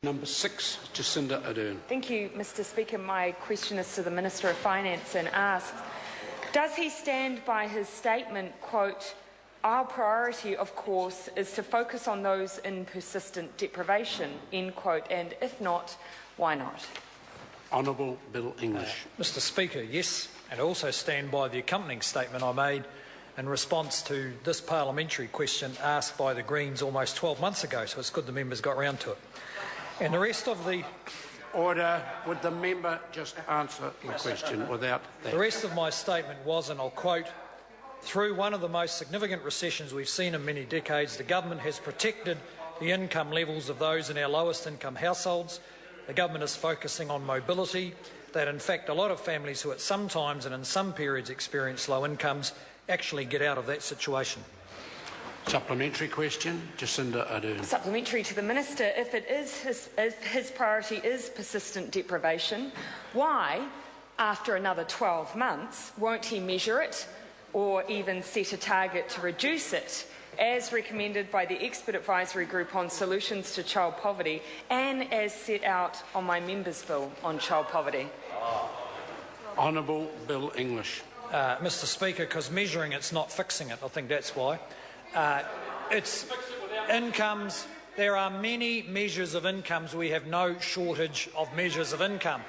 Number 6, Jacinda Ardern. Thank you, Mr. Speaker. My question is to the Minister of Finance and asks, does he stand by his statement, quote, "Our priority, of course, is to focus on those in persistent deprivation," end quote, and if not, why not? Honourable Bill English. Mr. Speaker, yes, and I also stand by the accompanying statement I made in response to this parliamentary question asked by the Greens almost 12 months ago, so it's good the members got round to it. And the rest of the... Order. Would the member just answer the question without that? The rest of my statement was, and I'll quote, "Through one of the most significant recessions we've seen in many decades, the government has protected the income levels of those in our lowest income households. The government is focusing on mobility, that in fact a lot of families who at some times and in some periods experience low incomes actually get out of that situation." Supplementary question, Jacinda Ardern. Supplementary to the Minister, if his priority is persistent deprivation, why, after another 12 months, won't he measure it or even set a target to reduce it, as recommended by the Expert Advisory Group on Solutions to Child Poverty and as set out on my Members' Bill on child poverty? Honourable Bill English. Mr. Speaker, because measuring it's not fixing it, I think that's why. It's incomes. There are many measures of incomes. We have no shortage of measures of income.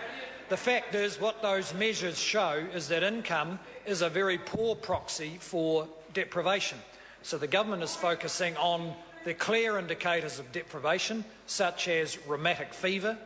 The fact is, what those measures show is that income is a very poor proxy for deprivation. So the government is focusing on the clear indicators of deprivation, such as rheumatic fever,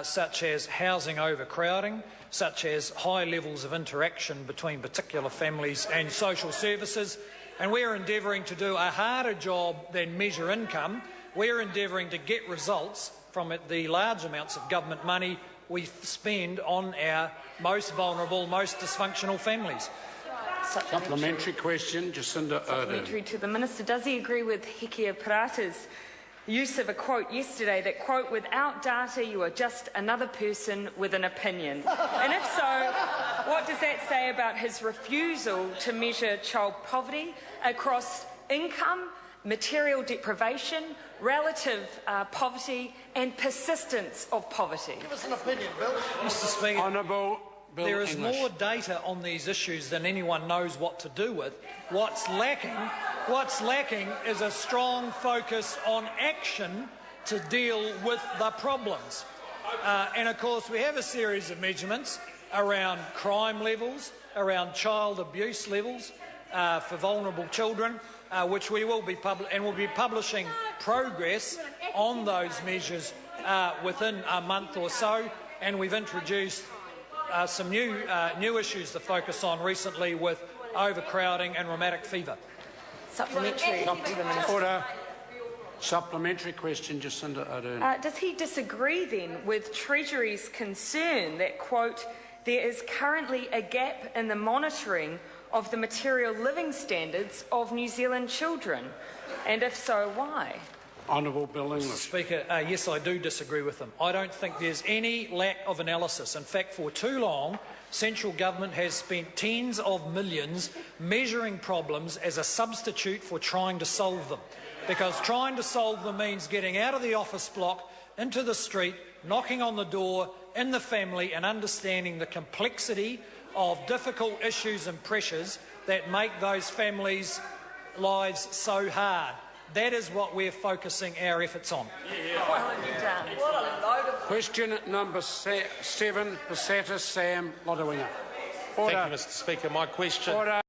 such as housing overcrowding, such as high levels of interaction between particular families and social services. And we're endeavouring to do a harder job than measure income. We're endeavouring to get results from the large amounts of government money we spend on our most vulnerable, most dysfunctional families. Supplementary question, Jacinda Ardern. Supplementary to the Minister. Does he agree with Hekia Parata's use of a quote yesterday that, quote, "Without data you are just another person with an opinion"? And if so, what does that say about his refusal to measure child poverty across income, material deprivation, relative poverty and persistence of poverty? Give us an opinion, Bill. Mr. Speaker, Honourable Bill there is English. more data on these issues than anyone knows what to do with. What's lacking is a strong focus on action to deal with the problems. And of course we have a series of measurements around crime levels, around child abuse levels for vulnerable children, which we will be publishing progress on those measures within a month or so, and we've introduced some new issues to focus on recently with overcrowding and rheumatic fever. Supplementary to the Minister. Order. Supplementary question, Jacinda Ardern. Does he disagree then with Treasury's concern that, quote, "There is currently a gap in the monitoring of the material living standards of New Zealand children"? And if so, why? Honourable Bill Mr. English. Speaker, yes, I do disagree with them. I don't think there's any lack of analysis. In fact, for too long, central government has spent tens of millions measuring problems as a substitute for trying to solve them. Because trying to solve them means getting out of the office block, into the street, knocking on the door, in the family, and understanding the complexity of difficult issues and pressures that make those families' lives so hard. That is what we're focusing our efforts on. Question number 7, Pasatis Sam Lodowinger. Thank you, Mr. Speaker. My question. Order.